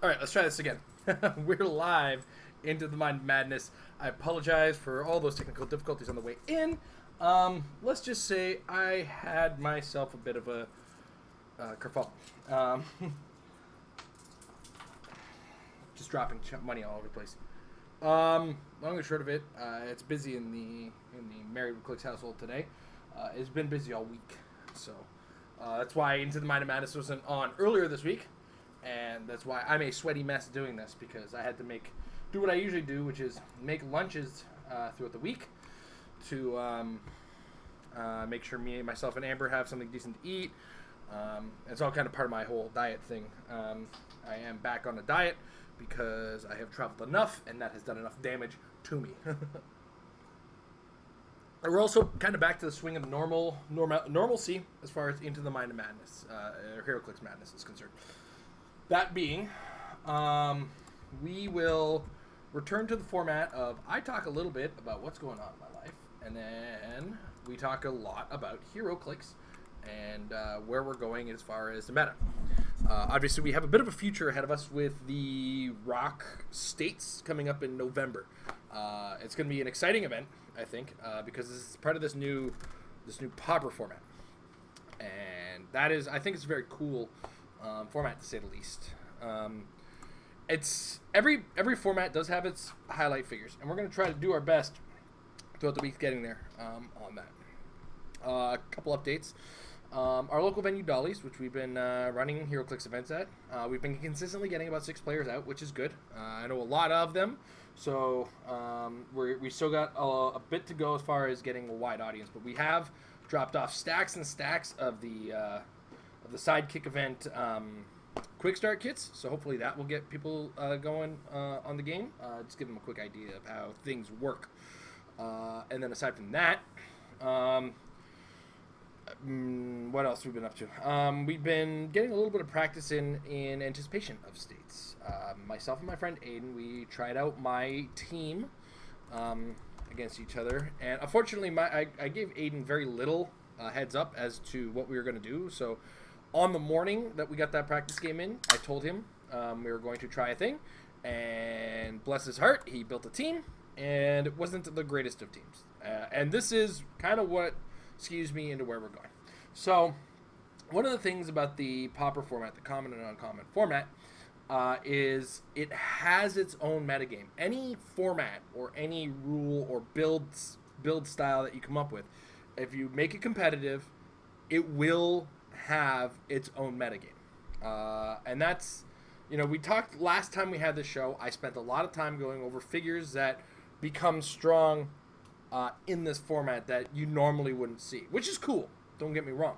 All right, let's try this again. We're live into the Mind of Madness. I apologize for all those technical difficulties on the way in. Let's just say I had myself a bit of a kerfuffle. Just dropping money all over the place. Long and short of it, it's busy in the Heroclix household today. It's been busy all week, so that's why Into the Mind of Madness wasn't on earlier this week. And that's why I'm a sweaty mess doing this, because I had to do what I usually do, which is make lunches throughout the week to make sure myself, and Amber have something decent to eat. It's all kind of part of my whole diet thing. I am back on a diet because I have traveled enough, and that has done enough damage to me. We're also kind of back to the swing of normalcy as far as Into the Mind of Madness, Heroclix Madness is concerned. That being, we will return to the format of I talk a little bit about what's going on in my life, and then we talk a lot about Heroclix and where we're going as far as the meta. Obviously, we have a bit of a future ahead of us with the ROC States coming up in November. It's going to be an exciting event, I think, because this is part of this new Pauper format, and that is, I think, it's very cool. Format, to say the least. It's every format does have its highlight figures, and we're going to try to do our best throughout the week getting there on that. A couple updates. Our local venue, Dolly's, which we've been running Heroclix events at, we've been consistently getting about 6 players out, which is good. I know a lot of them, so we still got a bit to go as far as getting a wide audience, but we have dropped off stacks and stacks of the sidekick event quick start kits, so hopefully that will get people going on the game. Just give them a quick idea of how things work. And then aside from that, what else have we been up to? We've been getting a little bit of practice in anticipation of states. Myself and my friend Aiden, we tried out my team against each other, and unfortunately I gave Aiden very little heads up as to what we were going to do, so on the morning that we got that practice game in, I told him we were going to try a thing, and bless his heart, he built a team, and it wasn't the greatest of teams. And this is kind of what skews me into where we're going. So, one of the things about the Pauper format, the common and uncommon format, is it has its own metagame. Any format or any rule or build style that you come up with, if you make it competitive, it will have its own metagame. And that's, we talked last time we had this show, I spent a lot of time going over figures that become strong in this format that you normally wouldn't see, which is cool, don't get me wrong.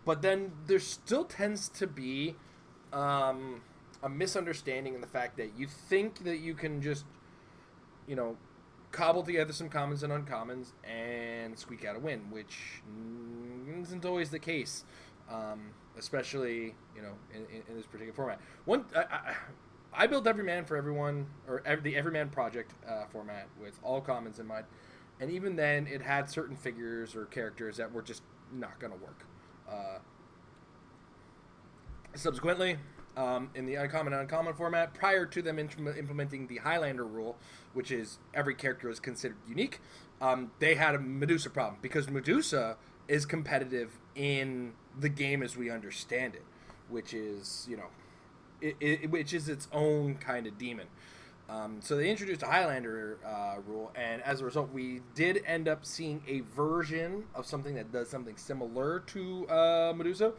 But then there still tends to be a misunderstanding in the fact that you think that you can just, cobble together some commons and uncommons and squeak out a win, which isn't always the case. Especially in this particular format. I built Everyman for Everyone, or the Everyman Project format with all commons in mind, and even then it had certain figures or characters that were just not going to work. Subsequently, in the uncommon and uncommon format, prior to them implementing the Highlander rule, which is every character is considered unique, they had a Medusa problem, because Medusa is competitive in the game as we understand it, which is, which is its own kind of demon. So they introduced a Highlander rule, and as a result, we did end up seeing a version of something that does something similar to Medusa.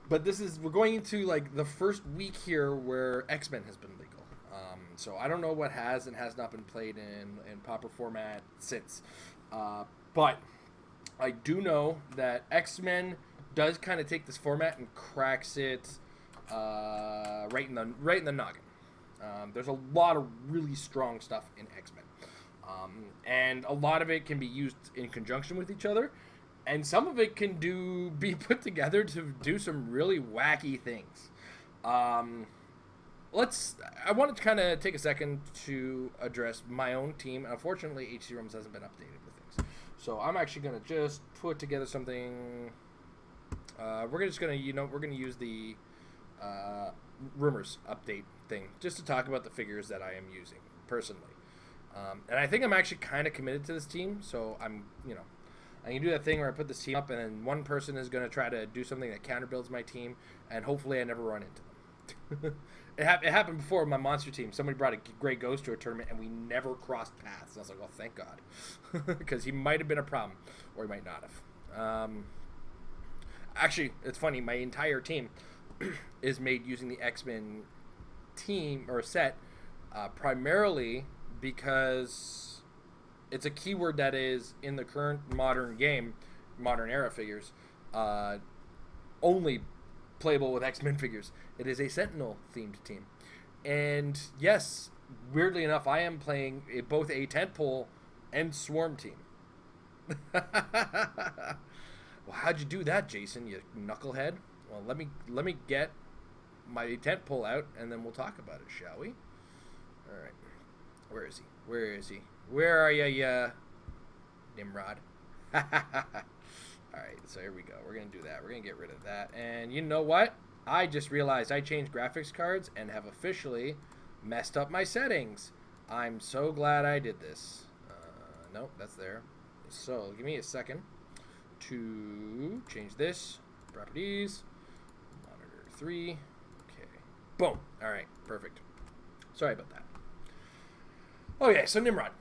But we're going into like the first week here where X-Men has been legal. So I don't know what has and has not been played in Pauper format since. But I do know that X-Men does kind of take this format and cracks it right in the noggin. There's a lot of really strong stuff in X-Men, and a lot of it can be used in conjunction with each other, and some of it can be put together to do some really wacky things. I wanted to kind of take a second to address my own team. Unfortunately, HC Rooms hasn't been updated with things. So I'm actually going to just put together something. We're going to use the rumors update thing, just to talk about the figures that I am using personally. And I think I'm actually kind of committed to this team, so I'm, I can do that thing where I put this team up, and then one person is going to try to do something that counter builds my team, and hopefully I never run into them. It happened before with my monster team. Somebody brought a Grey Ghost to a tournament, and we never crossed paths. And I was like, well, thank God. Because he might have been a problem, or he might not have. Actually, it's funny. My entire team is made using the X-Men team, or set, primarily because it's a keyword that is, in the current modern game, modern era figures, only playable with X-Men figures. It is a Sentinel themed team, and yes, weirdly enough, I am playing both a tentpole and Swarm team. Well, how'd you do that, Jason? You knucklehead. Well, let me get my tentpole out, and then we'll talk about it, shall we? All right, where is he? Where are you, Nimrod? All right, so here we go. We're gonna do that. We're gonna get rid of that, and you know what? I just realized I changed graphics cards and have officially messed up my settings. I'm so glad I did this. Nope, that's there. So give me a second to change this. Properties, monitor 3. Okay, boom. All right, perfect. Sorry about that. Okay, so Nimrod.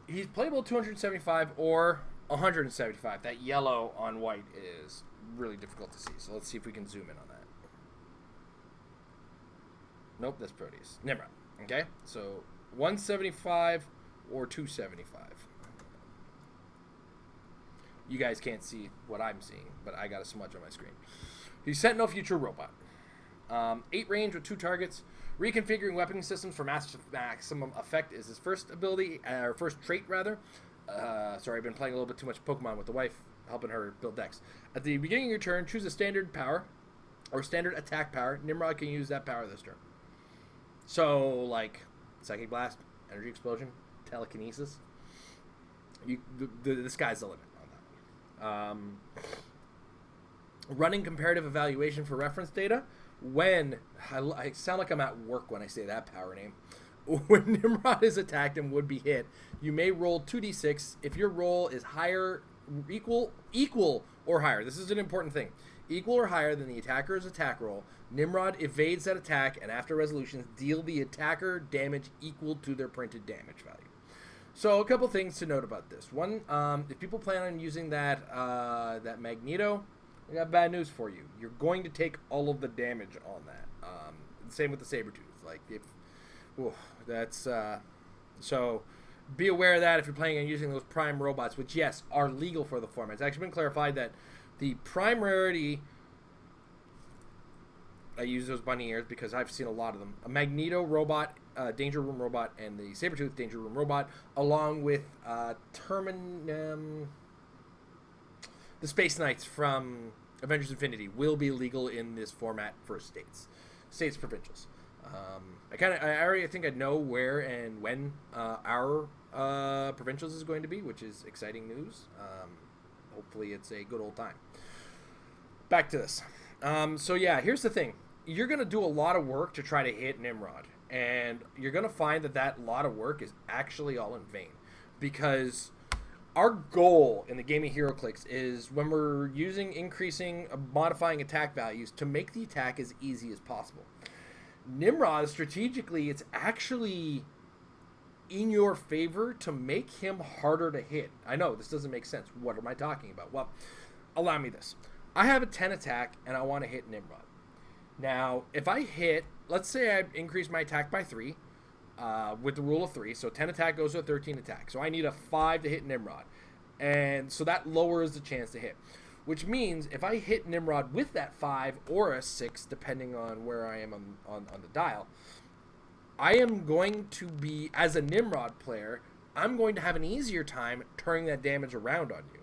He's playable 275 or 175. That yellow on white is really difficult to see, so let's see if we can zoom in on that. Nope, that's Proteus. Nimrod. Okay, so 175 or 275. You guys can't see what I'm seeing, but I got a smudge on my screen. He's Sentinel Future Robot. 8 range with 2 targets. Reconfiguring weapon systems for maximum effect is his first ability, or first trait rather. Sorry, I've been playing a little bit too much Pokemon with the wife, helping her build decks. At the beginning of your turn, choose a standard power or standard attack power. Nimrod can use that power this turn. So, like Psychic Blast, Energy Explosion, Telekinesis. The sky's the limit on that one. Running comparative evaluation for reference data. When I sound like I'm at work when I say that power name. When Nimrod is attacked and would be hit, you may roll 2d6. If your roll is higher, equal or higher, this is an important thing, equal or higher than the attacker's attack roll, Nimrod evades that attack, and after resolutions, deal the attacker damage equal to their printed damage value. So a couple things to note about this. One, if people plan on using that Magneto, I got bad news for you. You're going to take all of the damage on that. Same with the Sabretooth. Like, so be aware of that if you're planning on using those prime robots, which, yes, are legal for the format. It's actually been clarified that the prime rarity, I use those bunny ears because I've seen a lot of them, a Magneto robot, Danger Room robot, and the Sabretooth Danger Room robot, along with the Space Knights from Avengers Infinity will be legal in this format for states provincials. I already think I know where and when our provincials is going to be, which is exciting news. Hopefully it's a good old time. Back to this. So yeah, here's the thing. You're going to do a lot of work to try to hit Nimrod, and you're going to find that lot of work is actually all in vain, because our goal in the game of Heroclix is, when we're modifying attack values, to make the attack as easy as possible. Nimrod, strategically, it's actually in your favor to make him harder to hit. I know, this doesn't make sense. What am I talking about? Well, allow me this. I have a 10 attack, and I want to hit Nimrod. Now, if I hit, let's say I increase my attack by 3, with the rule of 3, so 10 attack goes to a 13 attack. So I need a 5 to hit Nimrod. And so that lowers the chance to hit. Which means if I hit Nimrod with that 5 or a 6, depending on where I am on the dial, I am going to be, as a Nimrod player, I'm going to have an easier time turning that damage around on you.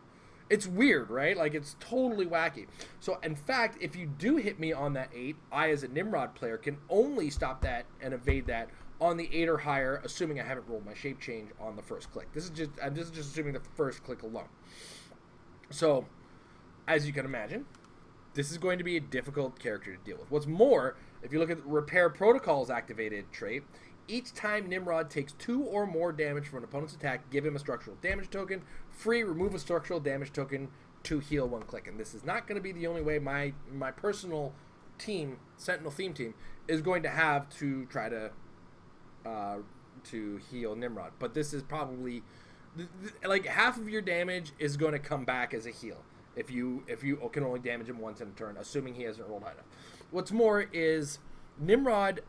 It's weird, right? Like, it's totally wacky. So, in fact, if you do hit me on that 8, I, as a Nimrod player, can only stop that and evade that on the 8 or higher, assuming I haven't rolled my shape change on the first click. This is just assuming the first click alone. So, as you can imagine, this is going to be a difficult character to deal with. What's more, if you look at the Repair Protocol's activated trait, each time Nimrod takes 2 or more damage from an opponent's attack, give him a structural damage token. Free, remove a structural damage token to heal 1 click. And this is not going to be the only way my personal team, Sentinel theme team, is going to have to try to heal Nimrod. But this is probably like half of your damage is going to come back as a heal if you can only damage him once in a turn, assuming he hasn't rolled high enough. What's more is Nimrod,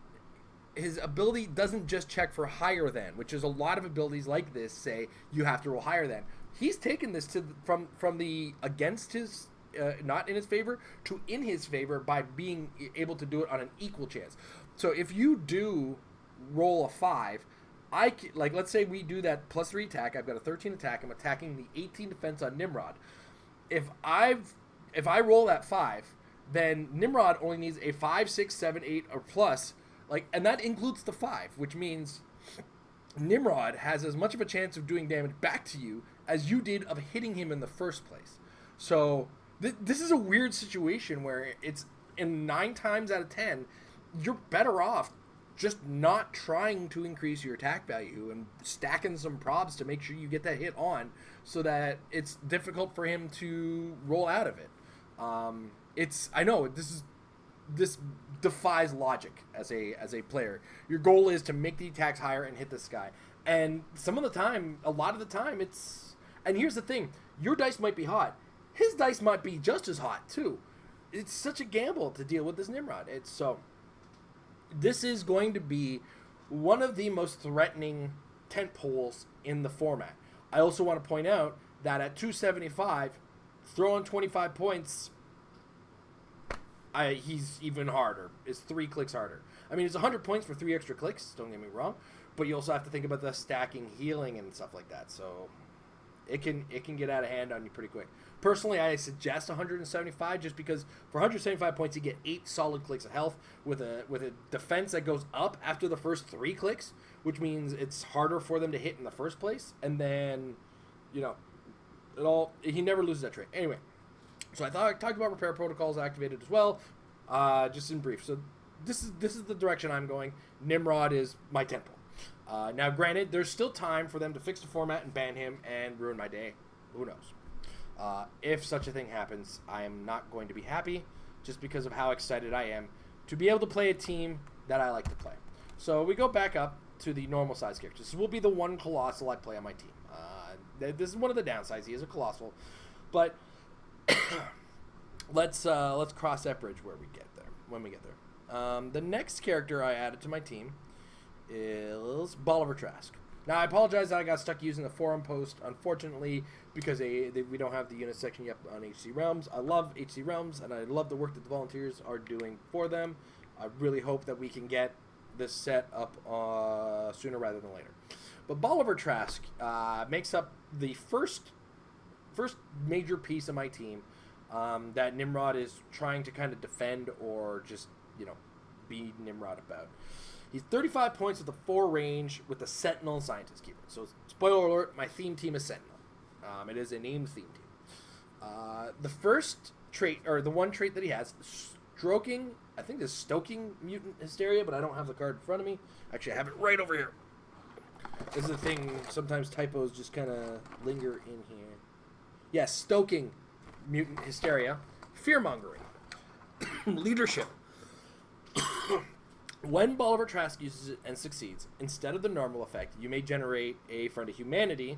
his ability doesn't just check for higher than, which is a lot of abilities like this say you have to roll higher than. He's taken this to from the against his not in his favor to in his favor by being able to do it on an equal chance. So if you do roll a 5, let's say we do that +3 attack. I've got a 13 attack. I'm attacking the 18 defense on Nimrod. If I roll that 5, then Nimrod only needs a 5, 6, 7, 8 or plus, and that includes the 5, which means Nimrod has as much of a chance of doing damage back to you as you did of hitting him in the first place. So this is a weird situation where it's in 9 times out of 10, you're better off just not trying to increase your attack value and stacking some probs to make sure you get that hit on so that it's difficult for him to roll out of it. I know this defies logic as a player. Your goal is to make the attacks higher and hit this guy. And a lot of the time and here's the thing, your dice might be hot. His dice might be just as hot too. It's such a gamble to deal with this Nimrod. This is going to be one of the most threatening tent poles in the format. I also want to point out that at 275, throwing 25 points, he's even harder. It's 3 clicks harder. I mean, it's 100 points for 3 extra clicks, don't get me wrong, but you also have to think about the stacking, healing, and stuff like that, so it can get out of hand on you pretty quick. Personally, I suggest 175 just because for 175 points you get 8 solid clicks of health with a defense that goes up after the first 3 clicks, which means it's harder for them to hit in the first place, and then he never loses that trait. Anyway, so I thought I talked about Repair Protocols activated as well, just in brief. So this is the direction I'm going. Nimrod is my temple. Now, granted, there's still time for them to fix the format and ban him and ruin my day. Who knows? If such a thing happens, I am not going to be happy just because of how excited I am to be able to play a team that I like to play. So we go back up to the normal size characters. This will be the one Colossal I play on my team. This is one of the downsides. He is a Colossal. But let's cross that bridge when we get there. The next character I added to my team is Bolivar Trask. Now, I apologize that I got stuck using the forum post, unfortunately, because we don't have the unit section yet on HC Realms. I love HC Realms, and I love the work that the volunteers are doing for them. I really hope that we can get this set up sooner rather than later. But Bolivar Trask makes up the first major piece of my team that Nimrod is trying to kind of defend or just, be Nimrod about. He's 35 points with a 4 range with the Sentinel Scientist Keeper. So, spoiler alert, my theme team is Sentinel. It is a named theme team. The first trait, or the one trait that he has, Stoking Mutant Hysteria, but I don't have the card in front of me. Actually, I have it right over here. This is the thing, sometimes typos just kind of linger in here. Yes, Stoking Mutant Hysteria. Fear-mongering. Leadership. When Bolivar Trask uses it and succeeds, instead of the normal effect, you may generate a Friend of Humanity.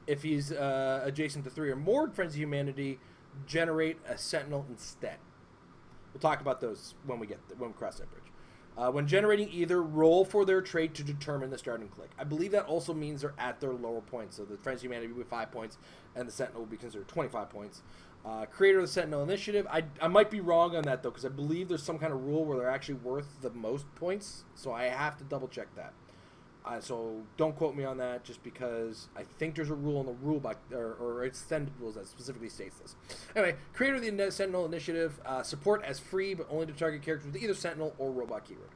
If he's adjacent to 3 or more Friends of Humanity, generate a Sentinel instead. We'll talk about those when we cross that bridge. When generating either, roll for their trait to determine the starting click. I believe that also means they're at their lower points. So the Friends of Humanity will be 5 points, and the Sentinel will be considered 25 points. Creator of the Sentinel Initiative. I might be wrong on that, though, because I believe there's some kind of rule where they're actually worth the most points, so I have to double-check that. So don't quote me on that, just because I think there's a rule in the rule book, or extended rules that specifically states this. Anyway, Creator of the Sentinel Initiative. Support as free, but only to target characters with either Sentinel or Robot keyword.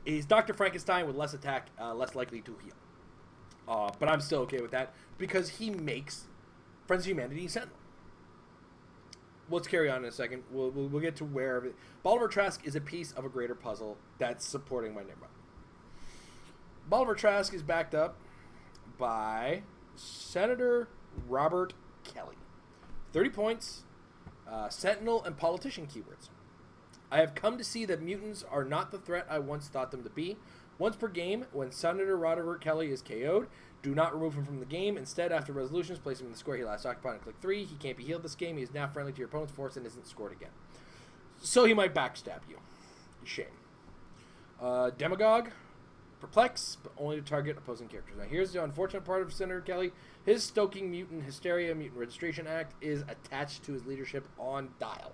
He's Dr. Frankenstein with less attack, less likely to heal. But I'm still okay with that because he makes Friends of Humanity Sentinel. let's carry on in a second. We'll get to where Bolivar Trask is a piece of a greater puzzle that's supporting my Nimrod. Bolivar Trask is backed up by Senator Robert Kelly. 30 points, Sentinel, and politician keywords. I have come to see that mutants are not the threat I once thought them to be. Once per game, when Senator Robert Kelly is KO'd, do not remove him from the game. Instead, after resolutions, place him in the square he last occupied and click 3. He can't be healed this game. He is now friendly to your opponent's force and isn't scored again. So he might backstab you. Shame. Demagogue. Perplex, but only to target opposing characters. Now here's the unfortunate part of Senator Kelly. His Stoking Mutant Hysteria Mutant Registration Act is attached to his leadership on Dial.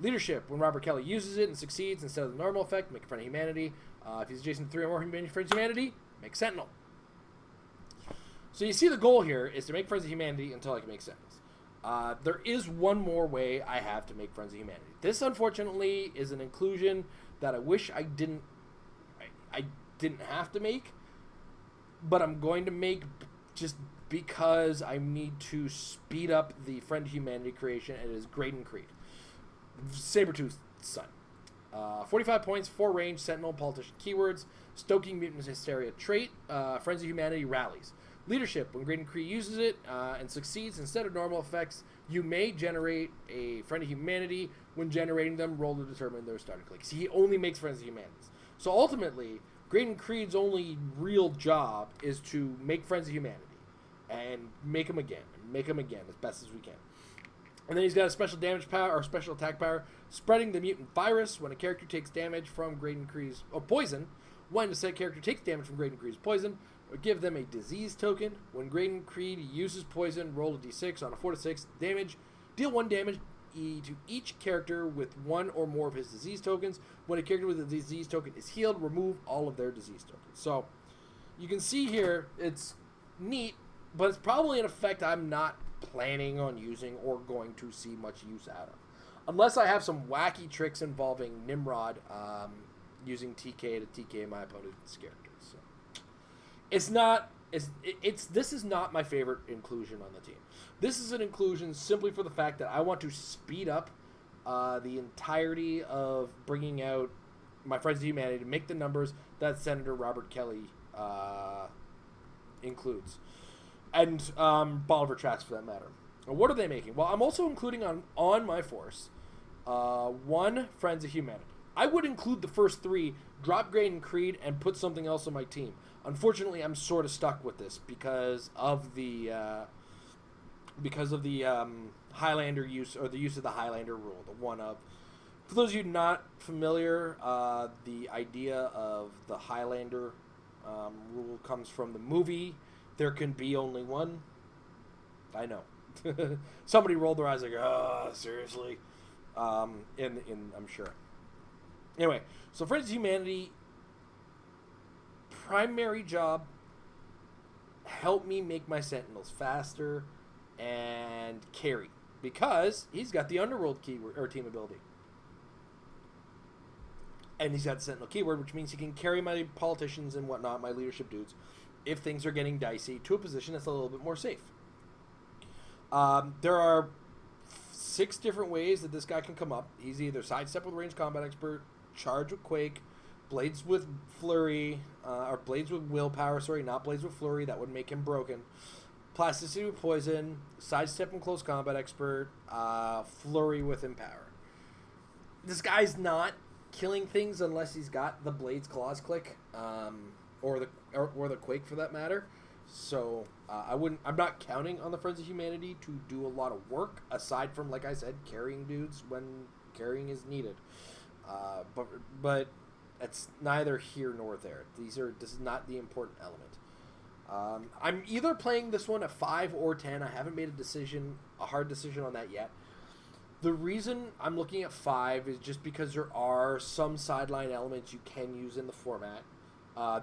Leadership, when Robert Kelly uses it and succeeds, instead of the normal effect, make a friend of humanity. If he's adjacent to 3 or more friends of humanity, make Sentinel. So you see the goal here is to make friends of humanity until I can make Sentinels. There is one more way I have to make friends of humanity. This, unfortunately, is an inclusion that I wish I didn't have to make, but I'm going to make just because I need to speed up the friend of humanity creation, and it is Graydon Creed, Sabretooth's son. 45 points, 4 range, Sentinel, politician keywords, Stoking Mutant Hysteria trait, Friends of Humanity rallies. Leadership, when Graydon Creed uses it and succeeds, instead of normal effects, you may generate a Friend of Humanity. When generating them, roll to determine their starting click. See, he only makes Friends of Humanities. So ultimately, Graydon Creed's only real job is to make Friends of Humanity and make them again as best as we can. And then he's got a special damage power or special attack power, spreading the mutant virus. When a character takes damage from Graydon Creed's poison, when a said character takes damage from Graydon Creed's poison, give them a disease token. When Graydon Creed uses poison, roll a d6 on a 4 to 6 damage, deal 1 damage to each character with 1 or more of his disease tokens. When a character with a disease token is healed, remove all of their disease tokens. So you can see here, it's neat, but it's probably an effect I'm not planning on using or going to see much use out of, unless I have some wacky tricks involving Nimrod using TK to TK my opponent's characters. So this is not my favorite inclusion on the team. This is an inclusion simply for the fact that I want to speed up the entirety of bringing out my Friends of Humanity to make the numbers that Senator Robert Kelly includes. And Bolivar Trask, for that matter. And what are they making? Well, I'm also including on my force 1 Friends of Humanity. I would include the first 3, drop Graydon Creed, and put something else on my team. Unfortunately, I'm sort of stuck with this because of the Highlander use, or the use of the Highlander rule, the one of. For those of you not familiar, the idea of the Highlander rule comes from the movie There Can Be Only One. I know. Somebody rolled their eyes like, oh, seriously? I'm sure. Anyway, so Friends of Humanity, primary job, help me make my Sentinels faster and carry, because he's got the Underworld keyword or team ability. And he's got the Sentinel keyword, which means he can carry my politicians and whatnot, my leadership dudes, if things are getting dicey, to a position that's a little bit more safe. There are 6 different ways that this guy can come up. He's either sidestep with ranged combat expert, charge with quake, blades with flurry, or blades with willpower, not blades with flurry, that would make him broken, plasticity with poison, sidestep and close combat expert, flurry with empower. This guy's not killing things unless he's got the blades claws click, or the quake for that matter. So I'm not counting on the Friends of Humanity to do a lot of work aside from, like I said, carrying dudes when carrying is needed. But it's neither here nor there. This is not the important element. I'm either playing this one at 5 or 10. I haven't made a hard decision on that yet. The reason I'm looking at 5 is just because there are some sideline elements you can use in the format.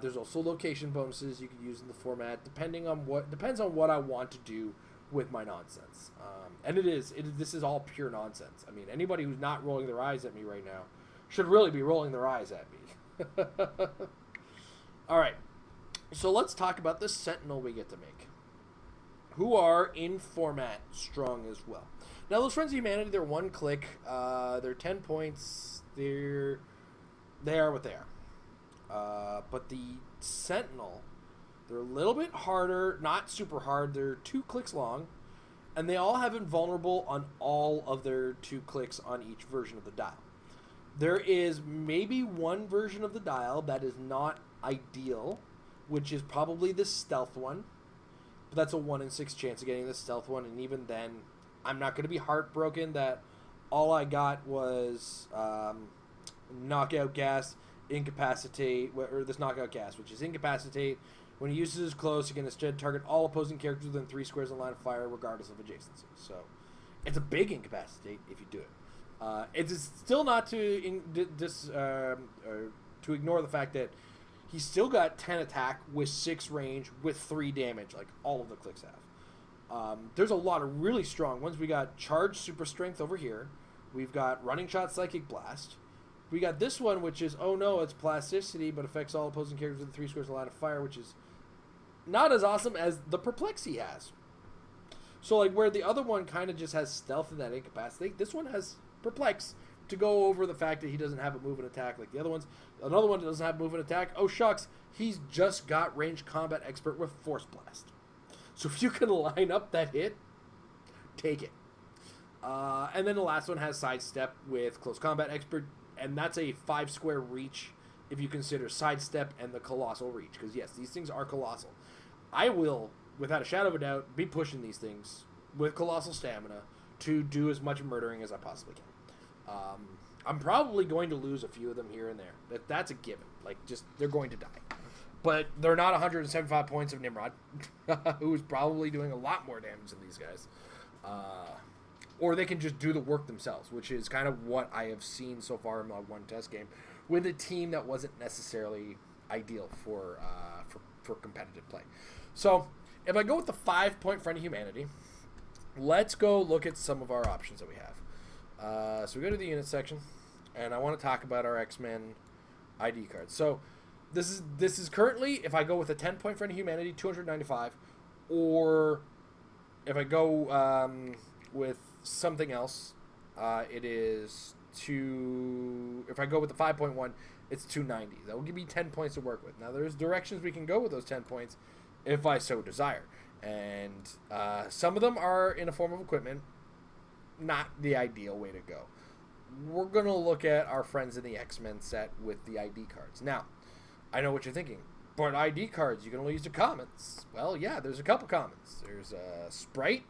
There's also location bonuses you can use in the format, depends on what I want to do with my nonsense. And this is all pure nonsense. I mean, anybody who's not rolling their eyes at me right now should really be rolling their eyes at me. All right, so let's talk about the Sentinel we get to make, who are in format strong as well. Now, those Friends of Humanity, they're 1 click. They're 10 points. They are what they are. But the Sentinel, they're a little bit harder. Not super hard. They're 2 clicks long. And they all have invulnerable on all of their 2 clicks on each version of the dial. There is maybe one version of the dial that is not ideal, which is probably the stealth one. But that's a 1 in 6 chance of getting the stealth one, and even then, I'm not going to be heartbroken that all I got was knockout gas, incapacitate, or this knockout gas, which is incapacitate. When he uses his close, he can instead target all opposing characters within 3 squares in line of fire, regardless of adjacency. So, it's a big incapacitate if you do it. It is still not to ignore the fact that he's still got 10 attack with 6 range with 3 damage, like all of the clicks have. There's a lot of really strong ones. We got Charge Super Strength over here. We've got Running Shot Psychic Blast. We got this one, which is, oh no, it's Plasticity, but affects all opposing characters within 3 squares in line of fire, which is not as awesome as the Perplex he has. So, like, where the other one kind of just has stealth and that incapacitate, this one has Perplex to go over the fact that he doesn't have a move and attack like the other ones. Another one that doesn't have move and attack, oh shucks, he's just got Ranged Combat Expert with Force Blast. So if you can line up that hit, take it. And then the last one has Sidestep with Close Combat Expert, and that's a 5 square reach if you consider Sidestep and the Colossal Reach. Because yes, these things are colossal. I will, without a shadow of a doubt, be pushing these things with Colossal Stamina to do as much murdering as I possibly can. I'm probably going to lose a few of them here and there. That's a given. Like, just, they're going to die. But they're not 175 points of Nimrod, who's probably doing a lot more damage than these guys. Or they can just do the work themselves, which is kind of what I have seen so far in my one test game, with a team that wasn't necessarily ideal for competitive play. So, if I go with the 5-point Friend of Humanity, let's go look at some of our options that we have. So we go to the unit section, and I want to talk about our X-Men ID cards. So this is currently, if I go with a 10-point Friend of Humanity, 295, or if I go with something else, it is if I go with the 5.1, it's 290. That will give me 10 points to work with. Now, there's directions we can go with those 10 points if I so desire. And some of them are in a form of equipment. Not the ideal way to go. We're going to look at our friends in the X-Men set with the ID cards. Now, I know what you're thinking. But ID cards, you can only use the commons. Well, yeah, there's a couple commons. There's Sprite,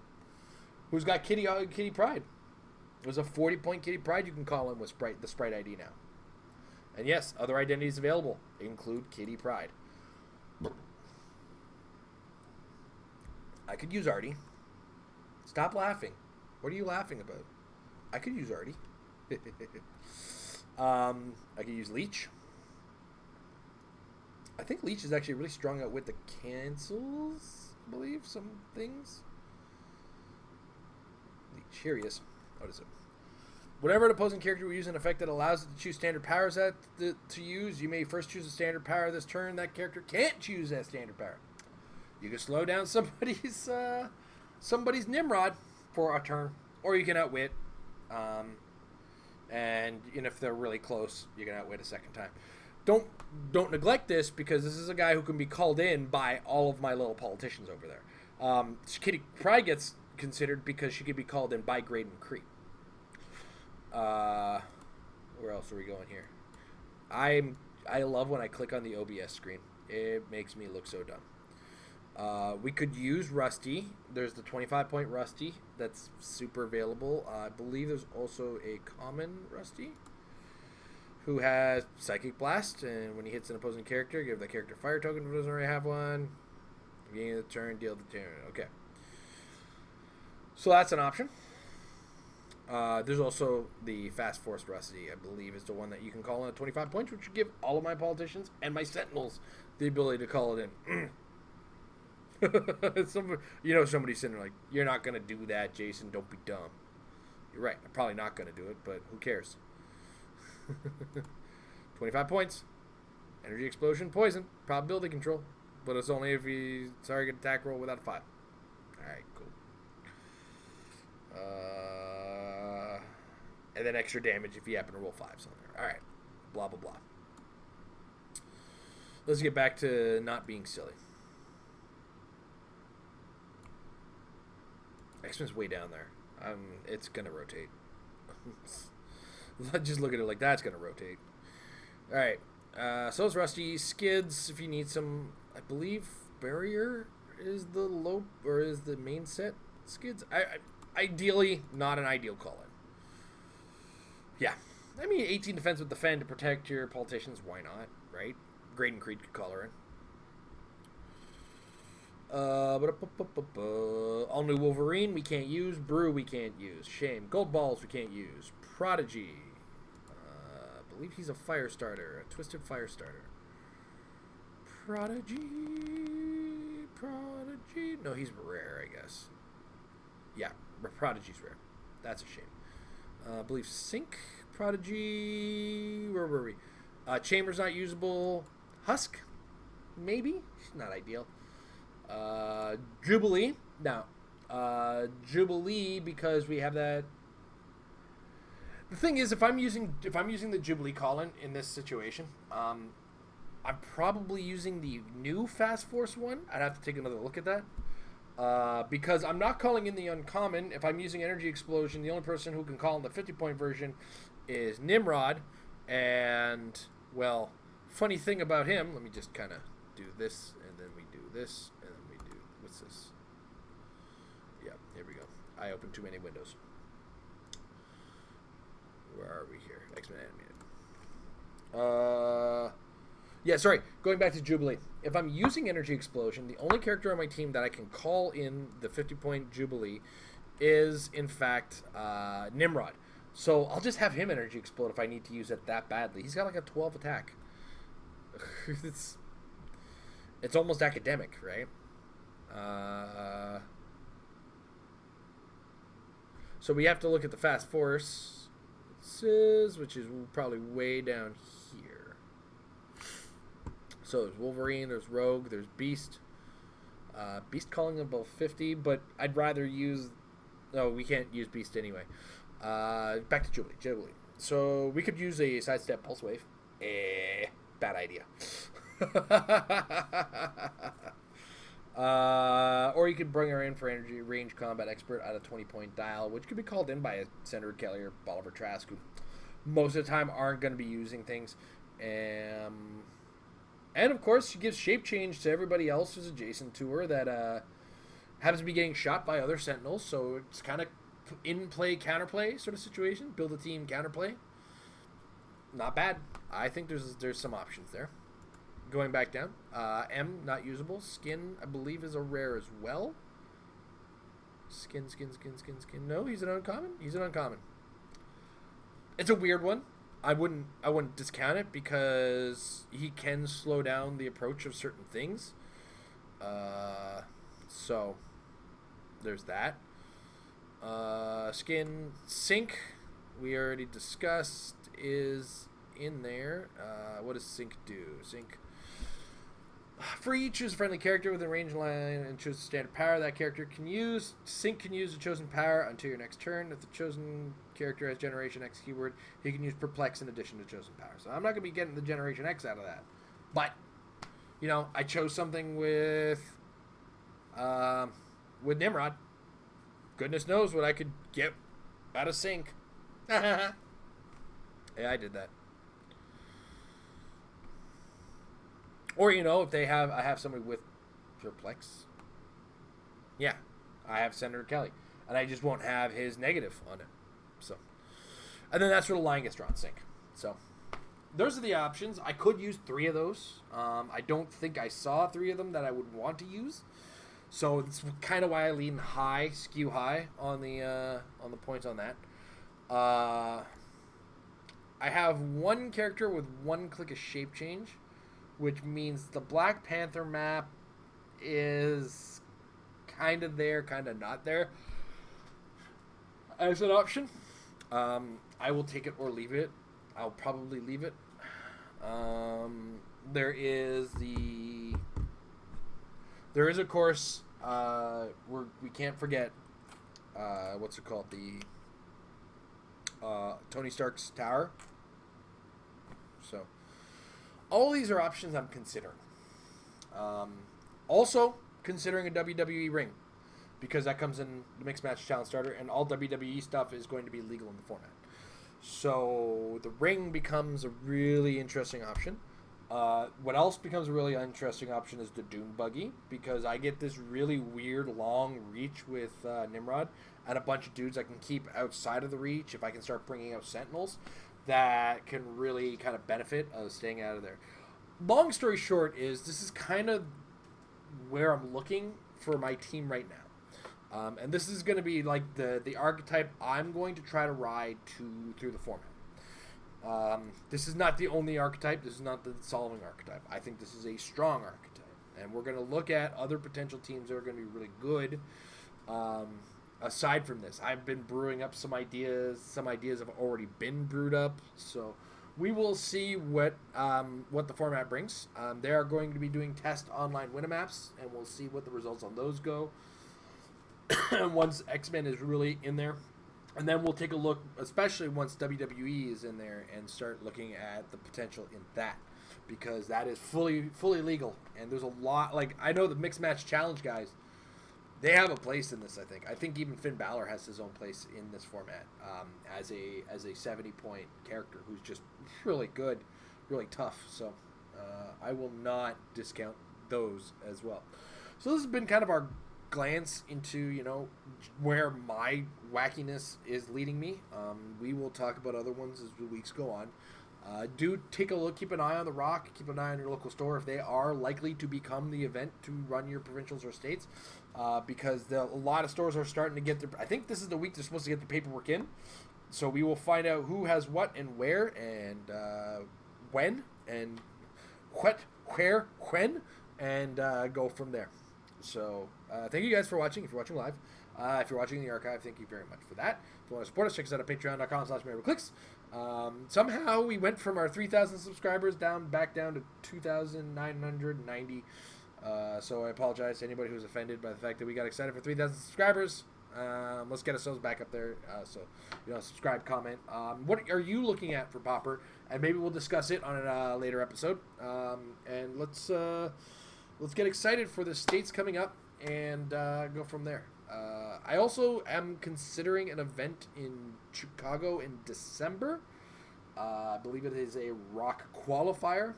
who's got Kitty Pride. There's a 40-point Kitty Pride you can call in with the Sprite ID now. And yes, other identities available include Kitty Pride. I could use Artie. Stop laughing. What are you laughing about? I could use Artie. I could use Leech. I think Leech is actually really strong out with the cancels, I believe, some things. Leech, here he is. What is it? Whenever an opposing character will use an effect that allows it to choose standard powers to use, you may first choose a standard power this turn. That character can't choose that standard power. You can slow down somebody's Nimrod for a turn, or you can outwit. And if they're really close, you can outwit a second time. Don't neglect this, because this is a guy who can be called in by all of my little politicians over there. Kitty Pride gets considered because she could be called in by Graydon Creep. Where else are we going here? I love when I click on the OBS screen. It makes me look so dumb. We could use Rusty. There's the 25-point Rusty that's super available. I believe there's also a common Rusty who has Psychic Blast, and when he hits an opposing character, give that character fire token if it doesn't already have one. Beginning of the turn, deal the turn. Okay. So that's an option. There's also the Fast Force Rusty, I believe, is the one that you can call in at 25 points, which would give all of my politicians and my Sentinels the ability to call it in. Somebody's sitting there like, you're not going to do that, Jason. Don't be dumb. You're right. I'm probably not going to do it, but who cares? 25 points. Energy Explosion, Poison, Probability Control. But it's only if you target attack roll without a 5. Alright, cool. And then extra damage if you happen to roll 5s on there. Alright. Blah, blah, blah. Let's get back to not being silly. X-Men's way down there. It's going to rotate. Just look at it like that's going to rotate. Alright. So is Rusty. Skids, if you need some, I believe Barrier is the low, or is the main set. Skids, ideally, not an ideal call-in. Yeah. I mean, 18 defense with defend to protect your politicians, why not, right? Graydon Creed could call her in. All new Wolverine we can't use. Brew we can't use. Shame. Gold Balls we can't use. Prodigy. I believe he's a fire starter. A twisted fire starter. Prodigy. No, he's rare, I guess. Yeah, Prodigy's rare. That's a shame. I believe Sync. Prodigy. Where were we? Chamber's not usable. Husk. Maybe. Not ideal. Jubilee. No. Jubilee, because we have that. The thing is, if I'm using the Jubilee call-in in this situation, I'm probably using the new Fast Force one. I'd have to take another look at that. Because I'm not calling in the uncommon. If I'm using Energy Explosion, the only person who can call in the 50-point version is Nimrod. And, well, funny thing about him, let me just kind of do this, and then we do this, and then we do, what's this? Yeah, here we go. I opened too many windows. Where are we here? X-Men Animated. Yeah, sorry. Going back to Jubilee. If I'm using Energy Explosion, the only character on my team that I can call in the 50-point Jubilee is, in fact, Nimrod. So I'll just have him Energy Explode if I need to use it that badly. He's got like a 12 attack. It's almost academic, right? So we have to look at the Fast Force, which is probably way down here. So there's Wolverine, there's Rogue, there's Beast. Beast calling above 50, but I'd rather use... No, we can't use Beast anyway. Back to Jubilee. So we could use a sidestep pulse wave. Bad idea. Or you could bring her in for energy range combat expert at a 20-point dial, which could be called in by a Senator Kelly or Bolivar Trask, who most of the time aren't going to be using things. And of course, she gives shape change to everybody else who's adjacent to her that happens to be getting shot by other Sentinels. So it's kind of in-play, counterplay sort of situation. Build a team, counterplay. Not bad. I think there's some options there. Going back down. M, not usable. Skin, I believe, is a rare as well. Skin. No, he's an uncommon. It's a weird one. I wouldn't discount it because he can slow down the approach of certain things. So there's that. Skin. Sync, we already discussed, is in there. What does Sync do? Sync. Free, choose a friendly character within range line and choose a standard power that character can use. Sync can use a chosen power until your next turn. If the chosen character has Generation X keyword, he can use Perplex in addition to chosen power. So I'm not going to be getting the Generation X out of that. But, you know, I chose something with Nimrod. Goodness knows what I could get out of Sync. Yeah, I did that. Or, you know, if I have somebody with Perplex. Yeah, I have Senator Kelly. And I just won't have his negative on it. So, and then that's where the line gets drawn, Sync. So, those are the options. I could use 3 of those. I don't think I saw 3 of them that I would want to use. So, it's kind of why I lean high, skew high on the points on that. I have one character with 1 click of shape change, which means the Black Panther map is kind of there, kind of not there as an option. I will take it or leave it. I'll probably leave it. There is, of course, we can't forget, what's it called? Tony Stark's tower. So, all these are options I'm considering. Also, considering a WWE ring, because that comes in the Mixed Match Challenge Starter, and all WWE stuff is going to be legal in the format. So, the ring becomes a really interesting option. What else becomes a really interesting option is the Doom Buggy, because I get this really weird long reach with Nimrod and a bunch of dudes I can keep outside of the reach if I can start bringing out Sentinels that can really kind of benefit of staying out of there. Long story short is this is kind of where I'm looking for my team right now. And this is going to be like the archetype I'm going to try to ride through the format. This is not the only archetype. This is not the solving archetype. I think this is a strong archetype. And we're going to look at other potential teams that are going to be really good. Aside from this, I've been brewing up some ideas. Some ideas have already been brewed up. So we will see what the format brings. They are going to be doing test online Winamaps, and we'll see what the results on those go. Once X-Men is really in there. And then we'll take a look, especially once WWE is in there, and start looking at the potential in that, because that is fully legal. And there's a lot, like, I know the Mixed Match Challenge guys, they have a place in this. I think even Finn Balor has his own place in this format as a 70-point character who's just really good, really tough. So I will not discount those as well. So this has been kind of our glance into where my wackiness is leading me. We will talk about other ones as the weeks go on. Do take a look, keep an eye on the ROC, keep an eye on your local store if they are likely to become the event to run your provincials or states, because a lot of stores are starting to get I think this is the week they're supposed to get the paperwork in, so we will find out who has what and where and when and where, when, and go from there. So, thank you guys for watching. If you're watching live, if you're watching in the archive, thank you very much for that. If you want to support us, check us out at patreon.com/Heroclix. Somehow we went from our 3,000 subscribers back down to 2,990. So I apologize to anybody who's offended by the fact that we got excited for 3,000 subscribers. Let's get ourselves back up there. So, subscribe, comment. What are you looking at for Pauper? And maybe we'll discuss it on a later episode. And let's get excited for the states coming up and go from there. I also am considering an event in Chicago in December. I believe it is a ROC qualifier.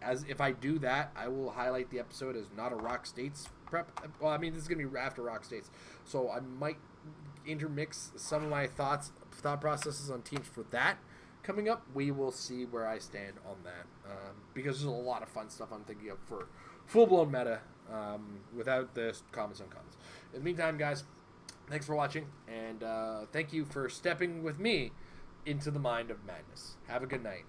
As if I do that, I will highlight the episode as not a ROC States prep. Well, I mean, this is going to be after ROC States. So I might intermix some of my thought processes on teams for that coming up. We will see where I stand on that. Because there's a lot of fun stuff I'm thinking of for full-blown meta without the comments on comments. In the meantime, guys, thanks for watching, and thank you for stepping with me into the mind of madness. Have a good night.